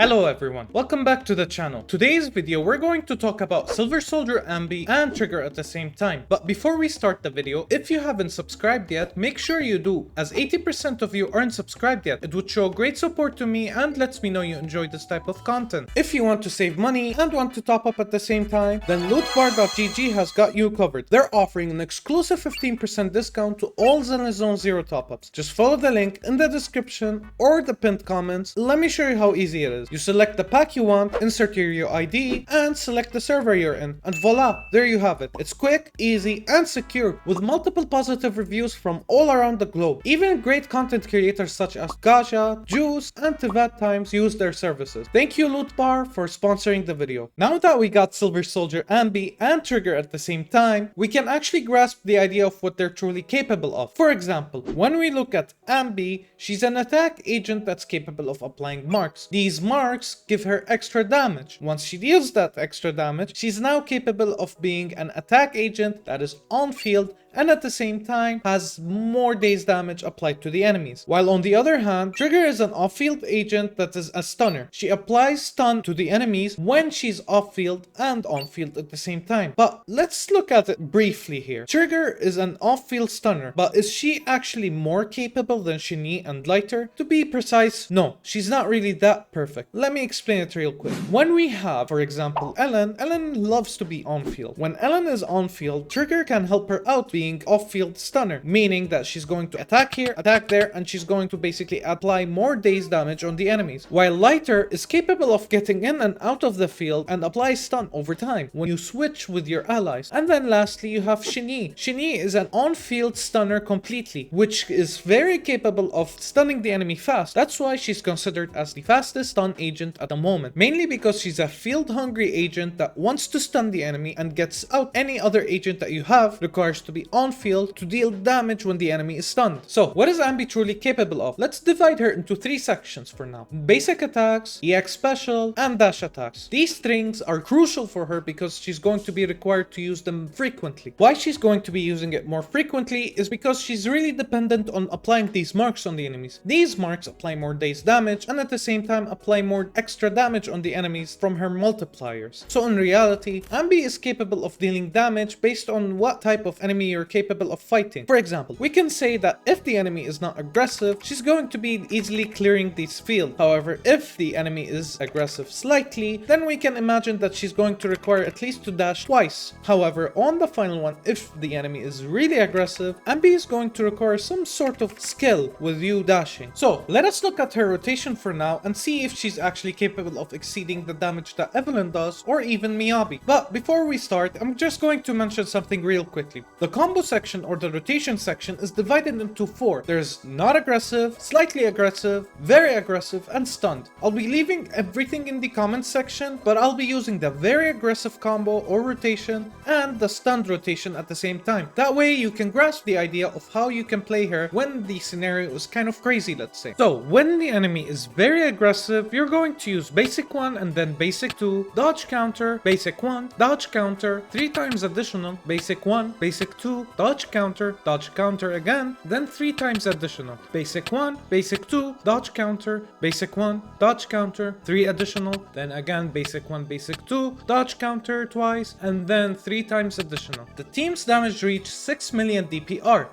Hello everyone, welcome back to the channel. Today's video we're going to talk about Silver Soldier Anby and Trigger at the same time. But before we start the video, if you haven't subscribed yet, make sure you do, as 80% of you aren't subscribed yet. It would show great support to me and lets me know you enjoy this type of content. If you want to save money and want to top up at the same time, then lootbar.gg has got you covered. They're offering an exclusive 15% discount to all Zenless Zone 0 top-ups. Just follow the link in the description or the pinned comments. Let me show you how easy it is. You select the pack you want, insert your UID, and select the server you're in. And voila, there you have it. It's quick, easy, and secure, with multiple positive reviews from all around the globe. Even great content creators such as Gaja, Juice, and Tivat Times use their services. Thank you Lootbar for sponsoring the video. Now that we got Silver Soldier Anby and Trigger at the same time, we can actually grasp the idea of what they're truly capable of. For example, when we look at Anby, she's an attack agent that's capable of applying marks. These marks give her extra damage. Once she deals that extra damage, she's now capable of being an attack agent that is on field and at the same time has more days damage applied to the enemies. While on the other hand, Trigger is an off-field agent that is a stunner. She applies stun to the enemies when she's off-field and on-field at the same time. But let's look at it briefly here. Trigger is an off-field stunner, but is she actually more capable than Qingyi and Lighter? To be precise, no, she's not really that perfect. Let me explain it real quick. When we have, for example, Ellen loves to be on-field. When Ellen is on-field, Trigger can help her out being off-field stunner, meaning that she's going to attack here, attack there, and she's going to basically apply more days damage on the enemies. While Lighter is capable of getting in and out of the field and apply stun over time when you switch with your allies. And then lastly, you have Qingyi. Qingyi is an on-field stunner completely, which is very capable of stunning the enemy fast. That's why she's considered as the fastest stun agent at the moment, mainly because she's a field-hungry agent that wants to stun the enemy and gets out any other agent that you have requires to be on field to deal damage when the enemy is stunned. So what is Anby truly capable of? Let's divide her into three sections for now. Basic attacks, EX special, and dash attacks. These things are crucial for her because she's going to be required to use them frequently. Why she's going to be using it more frequently is because she's really dependent on applying these marks on the enemies. These marks apply more days damage and at the same time apply more extra damage on the enemies from her multipliers. So in reality, Anby is capable of dealing damage based on what type of enemy you're capable of fighting. For example, we can say that if the enemy is not aggressive, she's going to be easily clearing this field. However, if the enemy is aggressive slightly, then we can imagine that she's going to require at least to dash twice. However, on the final one, if the enemy is really aggressive, Anby is going to require some sort of skill with you dashing. So let us look at her rotation for now and see if she's actually capable of exceeding the damage that Evelyn does or even Miyabi. But before we start, I'm just going to mention something real quickly. The combo section or the rotation section is divided into four. There's not aggressive, slightly aggressive, very aggressive, and stunned. I'll be leaving everything in the comments section, but I'll be using the very aggressive combo or rotation and the stunned rotation at the same time. That way you can grasp the idea of how you can play her when the scenario is kind of crazy, let's say. So when the enemy is very aggressive, you're going to use basic 1 and then basic 2, dodge counter, basic 1, dodge counter, 3 times additional, basic 1, basic 2, dodge counter again, then 3 times additional. Basic 1, basic 2, dodge counter, basic 1, dodge counter, 3 additional, then again basic 1, basic 2, dodge counter twice, and then 3 times additional. The team's damage reached 6 million DPR.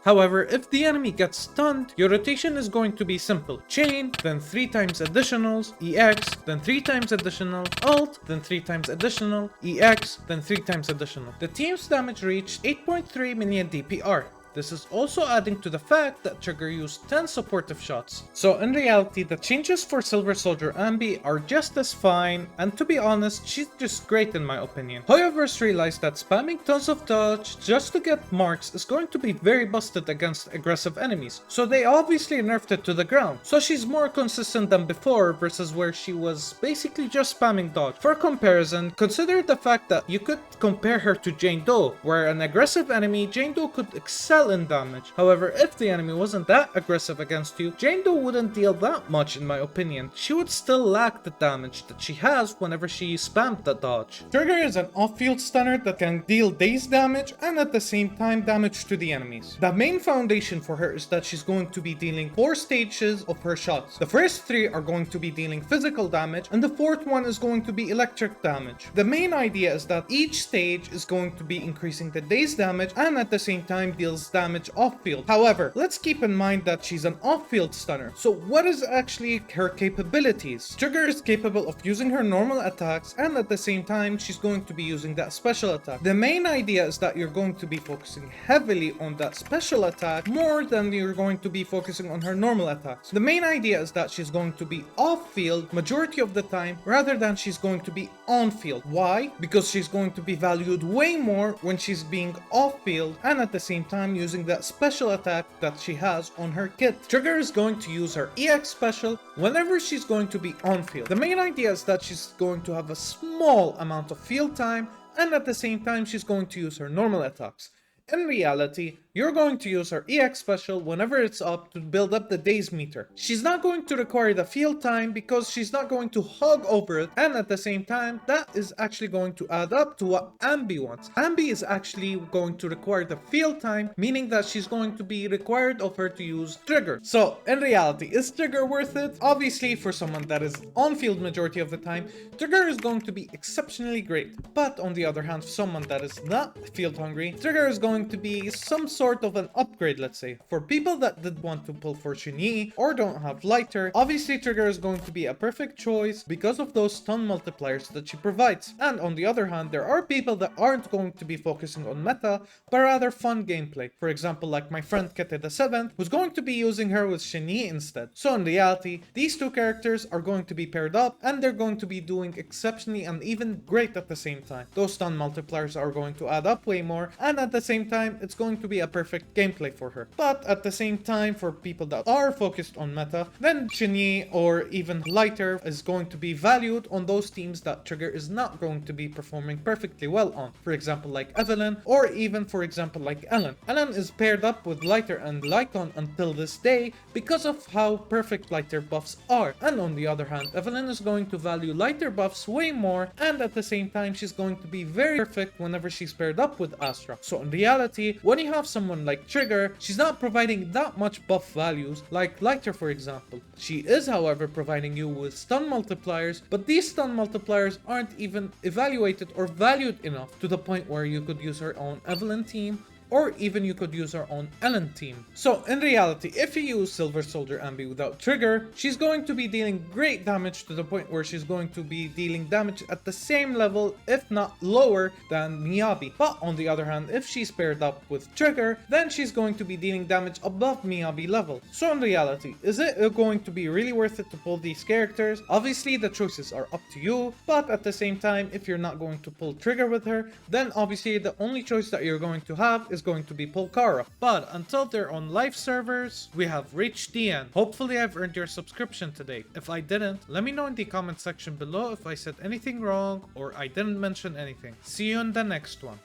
However, if the enemy gets stunned, your rotation is going to be simple. Chain, then 3 times additionals, EX, then 3 times additional, ult, then 3 times additional, EX, then 3 times additional. The team's damage reached 8.3 million DPR. This is also adding to the fact that Trigger used 10 supportive shots. So in reality, the changes for Silver Soldier Anby are just as fine, and to be honest, she's just great in my opinion. However, I realized that spamming tons of dodge just to get marks is going to be very busted against aggressive enemies. So they obviously nerfed it to the ground. So she's more consistent than before versus where she was basically just spamming dodge. For comparison, consider the fact that you could compare her to Jane Doe, where an aggressive enemy, Jane Doe could excel well in damage. However, if the enemy wasn't that aggressive against you, Jane Doe wouldn't deal that much in my opinion. She would still lack the damage that she has whenever she spammed the dodge. Trigger is an off-field stunner that can deal dazed damage and at the same time damage to the enemies. The main foundation for her is that she's going to be dealing 4 stages of her shots. The first 3 are going to be dealing physical damage and the 4th one is going to be electric damage. The main idea is that each stage is going to be increasing the dazed damage and at the same time deals damage off-field. However, let's keep in mind that she's an off-field stunner. So what is actually her capabilities? Trigger is capable of using her normal attacks and at the same time she's going to be using that special attack. The main idea is that you're going to be focusing heavily on that special attack more than you're going to be focusing on her normal attacks. The main idea is that she's going to be off-field majority of the time rather than she's going to be on-field. Why? Because she's going to be valued way more when she's being off-field and at the same time using that special attack that she has on her kit. Trigger is going to use her EX special whenever she's going to be on-field. The main idea is that she's going to have a small amount of field time and at the same time she's going to use her normal attacks. In reality, you're going to use her EX special whenever it's up to build up the daze meter. She's not going to require the field time because she's not going to hog over it and at the same time that is actually going to add up to what Anby wants. Anby is actually going to require the field time, meaning that she's going to be required of her to use Trigger. So in reality, is Trigger worth it? Obviously for someone that is on field majority of the time, Trigger is going to be exceptionally great. But on the other hand, for someone that is not field hungry, Trigger is going to be some sort of an upgrade, let's say. For people that did want to pull for Qingyi or don't have Lighter, obviously Trigger is going to be a perfect choice because of those stun multipliers that she provides. And on the other hand, there are people that aren't going to be focusing on meta, but rather fun gameplay. For example, like my friend Kete the 7th, who's going to be using her with Qingyi instead. So in reality, these two characters are going to be paired up and they're going to be doing exceptionally and even great at the same time. Those stun multipliers are going to add up way more and at the same time, it's going to be a perfect gameplay for her. But at the same time, for people that are focused on meta, then Qingyi or even Lighter is going to be valued on those teams that Trigger is not going to be performing perfectly well on. For example, like Evelyn, or even for example like Ellen. Ellen is paired up with Lighter and Lycon until this day because of how perfect Lighter buffs are. And on the other hand, Evelyn is going to value Lighter buffs way more and at the same time she's going to be very perfect whenever she's paired up with Astra. So in reality, when you have someone like Trigger, she's not providing that much buff values like Lighter for example. She is however providing you with stun multipliers, but these stun multipliers aren't even evaluated or valued enough to the point where you could use her own Evelyn team or even you could use her own Ellen team. So in reality, if you use Silver Soldier Anby without Trigger, she's going to be dealing great damage to the point where she's going to be dealing damage at the same level, if not lower than Miyabi. But on the other hand, if she's paired up with Trigger, then she's going to be dealing damage above Miyabi level. So in reality, is it going to be really worth it to pull these characters? Obviously the choices are up to you, but at the same time, if you're not going to pull Trigger with her, then obviously the only choice that you're going to have is going to be Polkara. But until they're on live servers, we have reached the end. Hopefully I've earned your subscription today. If I didn't, let me know in the comment section below if I said anything wrong or I didn't mention anything. See you in the next one.